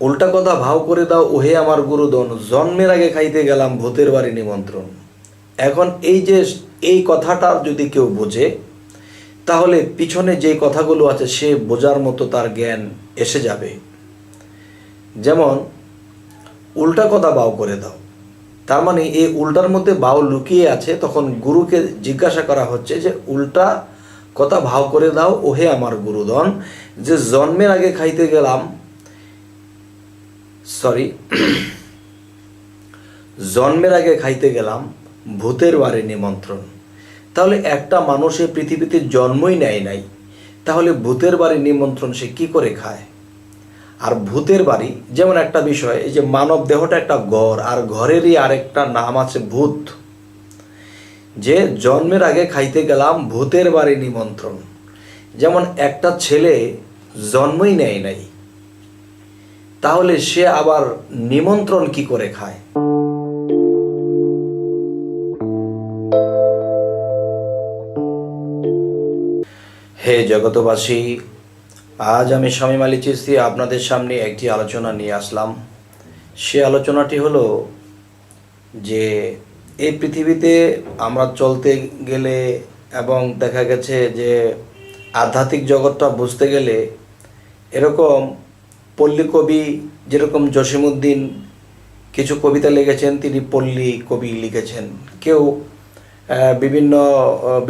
উল্টা কথা ভাও করে দাও ওহে আমার গুরুদন, জন্মের আগে খাইতে গেলাম ভূতের বাড়ি নিমন্ত্রণ। এখন এই কথাটা যদি কেউ বোঝে, তাহলে পিছনে যে কথাগুলো আছে সে বোঝার মতো তার জ্ঞান এসে যাবে। যেমন উল্টা কথা বাও করে দাও, তার মানে এই উল্টার মধ্যে বাও লুকিয়ে আছে। তখন গুরুকে জিজ্ঞাসা করা হচ্ছে যে উল্টা কথা ভাও করে দাও ওহে আমার গুরুদন, যে জন্মের আগে খাইতে গেলাম জন্মের আগে খাইতে গেলাম ভূতের বাড়ি নিমন্ত্রণ। তাহলে একটা মানুষের পৃথিবীতে জন্মই নেয় নাই, তাহলে ভূতের বাড়ি নিমন্ত্রণ সে কি করে খায়? আর ভূতের বাড়ি যেমন একটা বিষয়, এই যে মানব দেহটা একটা ঘর, আর ঘরেরই আরেকটা নাম আছে ভূত। যে জন্মের আগে খাইতে গেলাম ভূতের বাড়ি নিমন্ত্রণ। যেমন একটা ছেলে জন্মই নেয় নাই, তাহলে সে আবার নিমন্ত্রণ কি করে খায়? হে জগতবাসী, আজ আমি শামীম আলী চিশতি আপনাদের সামনে একটি আলোচনা নিয়ে আসলাম। সে আলোচনাটি হলো যে এই পৃথিবীতে আমরা চলতে গেলে এবং দেখা গেছে যে আধ্যাত্মিক জগৎটা বুঝতে গেলে এরকম পল্লী কবি যেরকম জসিমউদ্দিন কিছু কবিতা লিখেছেন, তিনি পল্লী কবি লিখেছেন। কেউ বিভিন্ন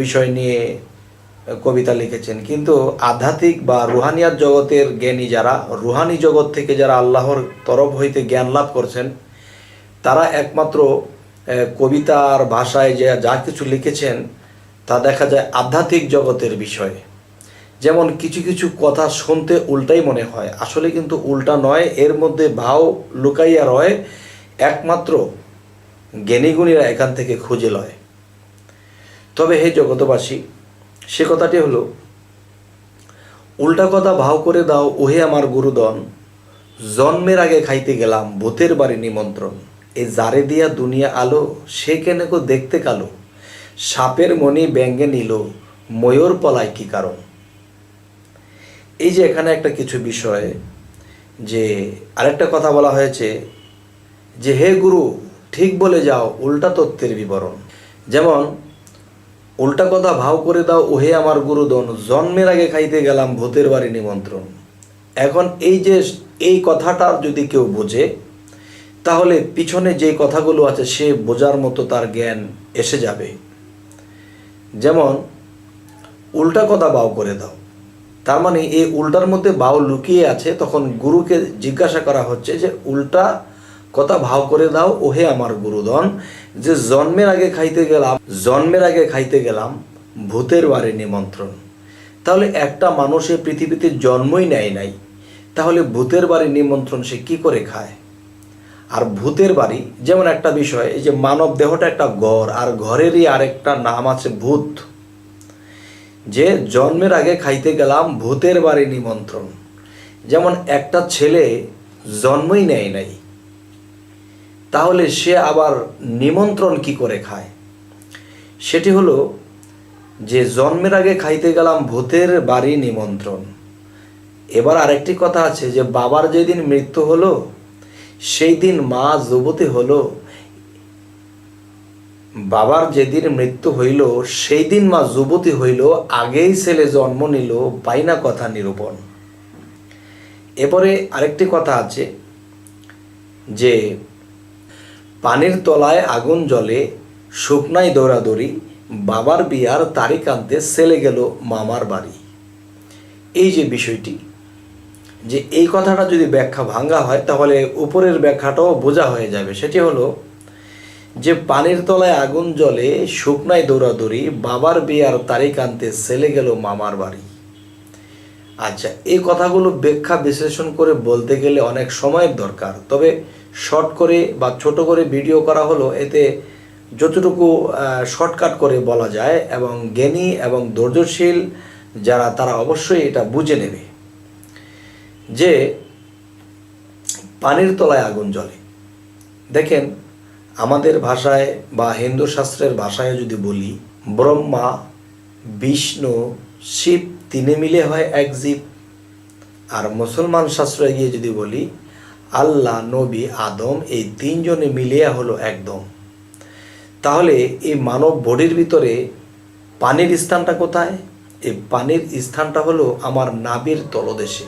বিষয় নিয়ে কবিতা লিখেছেন। কিন্তু আধ্যাত্মিক বা রুহানিয়াত জগতের জ্ঞানী যারা, রুহানি জগৎ থেকে যারা আল্লাহর তরফ হইতে জ্ঞান লাভ করছেন, তারা একমাত্র কবিতার ভাষায় যে যা কিছু লিখেছেন তা দেখা যায় আধ্যাত্মিক জগতের বিষয়। যেমন কিছু কিছু কথা শুনতে উল্টাই মনে হয়, আসলে কিন্তু উল্টা নয়, এর মধ্যে ভাও লুকাইয়া রয়, একমাত্র জ্ঞানীগুণীরা এখান থেকে খুঁজে লয়। তবে হে জগতবাসী, সে কথাটি হলো উল্টা কথা ভাও করে দাও ওহে আমার গুরুদন, জন্মের আগে খাইতে গেলাম ভূতের বাড়ি নিমন্ত্রণ। এ জারে দিয়া দুনিয়া আলো, সে কেনে কো দেখতে কালো, সাপের মণি ব্যঙ্গে নিল, ময়ূর পলায় কি কারণ? এই যে এখানে একটা কিছু বিষয়, যে আরেকটা কথা বলা হয়েছে যে হে গুরু ঠিক বলে যাও উল্টা তত্ত্বের বিবরণ। যেমন উল্টা কথা ভাও করে দাও ওহে আমার গুরুদন, জন্মের আগে খাইতে গেলাম ভূতের বাড়ি নিমন্ত্রণ। এখন এই কথাটা যদি কেউ বোঝে, তাহলে পিছনে যে কথাগুলো আছে সে বোঝার মতো তার জ্ঞান এসে যাবে। যেমন উল্টা কথা বাও করে দাও, তার মানে এই উল্টার মধ্যে বাও লুকিয়ে আছে। তখন গুরুকে জিজ্ঞাসা করা হচ্ছে যে উল্টা কথা ভাও করে দাও ওহে আমার গুরুদন, যে জন্মের আগে খাইতে গেলাম ভূতের বাড়ি নিমন্ত্রণ। তাহলে একটা মানুষের পৃথিবীতে জন্মই নেয় নাই, তাহলে ভূতের বাড়ি নিমন্ত্রণ সে কি করে খায়? আর ভূতের বাড়ি যেমন একটা বিষয়, এই যে মানব দেহটা একটা ঘর, আর ঘরেরই আরেকটা নাম আছে ভূত। যে জন্মের আগে খাইতে গেলাম ভূতের বাড়ি নিমন্ত্রণ। যেমন একটা ছেলে জন্মই নেয় নাই, তাহলে সে আবার নিমন্ত্রণ কি করে খায়? সেটি হলো যে জন্মের আগে খাইতে গেলাম ভূতের বাড়ি নিমন্ত্রণ। এবার আরেকটি কথা আছে যে বাবার যেদিন মৃত্যু হলো সেই দিন মা যুবতী হলো, বাবার যেদিন মৃত্যু হইল সেই দিন মা যুবতী হইল, আগেই ছেলে জন্ম নিল পাইনা কথা নিরূপণ। এরপরে আরেকটি কথা আছে যে পানির তলায় আগুন জ্বলে, শুকনাই দৌড়াদৌড়ি, বাবার বিয়ার তারিখ আনতে ছেলে গেল মামার বাড়ি। এই যে বিষয়টি, যে এই কথাটা যদি ব্যাখ্যা ভাঙ্গা হয় তাহলে উপরের ব্যাখ্যাটাও বোঝা হয়ে যাবে। সেটি হলো যে পানির তলায় আগুন জ্বলে, শুকনাই দৌড়াদৌড়ি, বাবার বিয়ার তারিখ আনতে ছেলে গেল মামার বাড়ি। আচ্ছা, এই কথাগুলো ব্যাখ্যা বিশ্লেষণ করে বলতে গেলে অনেক সময়ের দরকার, তবে শর্ট করে বা ছোট করে ভিডিও করা হলো, এতে যতটুকু শর্টকাট করে বলা যায় এবং জ্ঞানী এবং ধৈর্যশীল যারা তারা অবশ্যই এটা বুঝে নেবে। যে পানির তলায় আগুন জ্বলে, দেখেন আমাদের ভাষায় বা হিন্দু শাস্ত্রের ভাষায় যদি বলি, ব্রহ্মা, বিষ্ণু, শিব তিনে মিলে হয় এক জীব। আর মুসলমান শাস্ত্রে গিয়ে যদি বলি আল্লাহ, নবী, আদম, এই তিনজনে মিলিয়ে হলো একদম। তাহলে এই মানব বডির ভিতরে পানির স্থানটা কোথায়? এই পানির স্থানটা হলো আমার নাভির তলদেশে।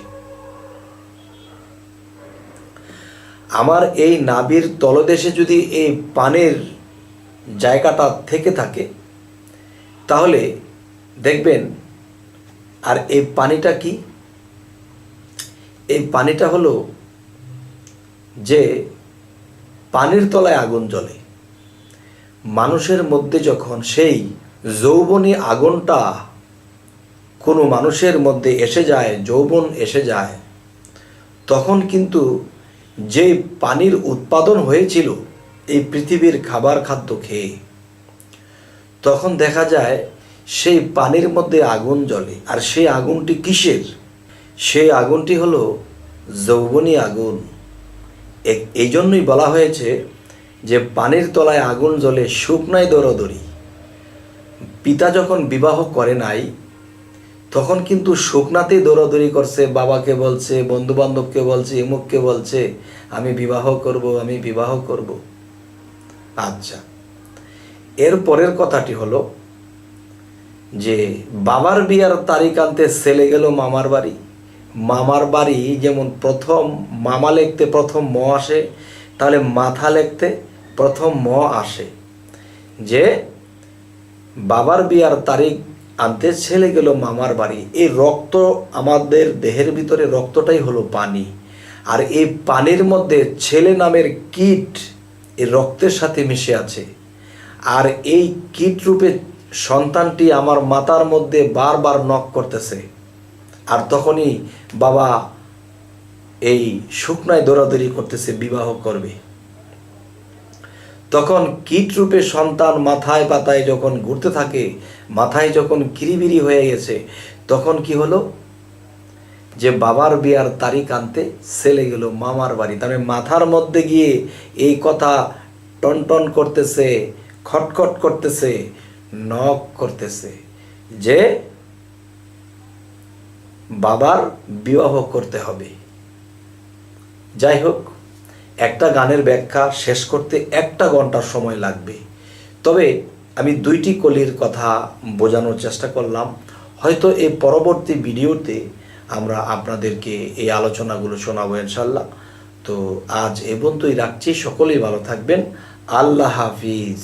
আমার এই নাভির তলদেশে যদি এই পানির জায়গাটা থেকে থাকে, তাহলে দেখবেন, আর এই পানিটা কি? এই পানিটা হলো যে পানির তলায় আগুন জ্বলে। মানুষের মধ্যে যখন সেই যৌবনী আগুনটা কোনো মানুষের মধ্যে এসে যায়, যৌবন এসে যায়, তখন কিন্তু যে পানির উৎপাদন হয়েছিল এই পৃথিবীর খাবার খাদ্য খেয়ে, তখন দেখা যায় সেই পানির মধ্যে আগুন জ্বলে। আর সেই আগুনটি কিসের? সেই আগুনটি হলো যৌবনী আগুন। এই জন্যই বলা হয়েছে যে পানির তলায় আগুন জ্বলে শুকনায় দরদরি। পিতা যখন বিবাহ করে নাই, তখন কিন্তু শুকনাতেই দৌড়াদৌড়ি করছে, বাবাকে বলছে, বন্ধুবান্ধবকে বলছে, এমুককে বলছে, আমি বিবাহ করব, আমি বিবাহ করব। আচ্ছা, এর পরের কথাটি হলো যে বাবার বিয়ার তারিখ আনতে ছেলে গেল মামার বাড়ি। মামার বাড়ি যেমন প্রথম মামা লিখতে প্রথম ম আসে, তাহলে মাথা লিখতে প্রথম ম আসে। যে বাবার বিয়ার তারিখ আনতে ছেলে গেল মামার বাড়ি। এই রক্ত, আমাদের দেহের ভিতরে রক্তটাই হলো পানি। আর এই পানির মধ্যে ছেলে নামের কীট এই রক্তের সাথে মিশে আছে। আর এই কীট রূপে সন্তানটি আমার মাথার মধ্যে বারবার নক করতেছে। আর তখনই বাবা এই শুকনায় দৌড়াদৌড়ি করতেছে, বিবাহ করবে। তখন কীট রূপে সন্তান মাথায় পাতায় যখন ঘুরতে থাকে, মাথায় যখন কিরিবিরি হয়ে গেছে, তখন কি হলো? যে বাবার বিয়ার তারিখ আনতে ছেলে গেল মামার বাড়ি। তার মাথার মধ্যে গিয়ে এই কথা টনটন করতেছে, খটখট করতেছে, নক করতেছে যে বাবার বিবাহ করতে হবে। যাই হোক, একটা গানের ব্যাখ্যা শেষ করতে 1 ঘন্টা সময় লাগবে। তবে আমি 2টি কলির কথা বোঝানোর চেষ্টা করলাম। হয়তো এই পরবর্তী ভিডিওতে আমরা আপনাদেরকে এই আলোচনাগুলো শোনাবো ইনশাল্লাহ। তো আজ এ পর্যন্তই রাখছি। সকলেই ভালো থাকবেন। আল্লাহ হাফিজ।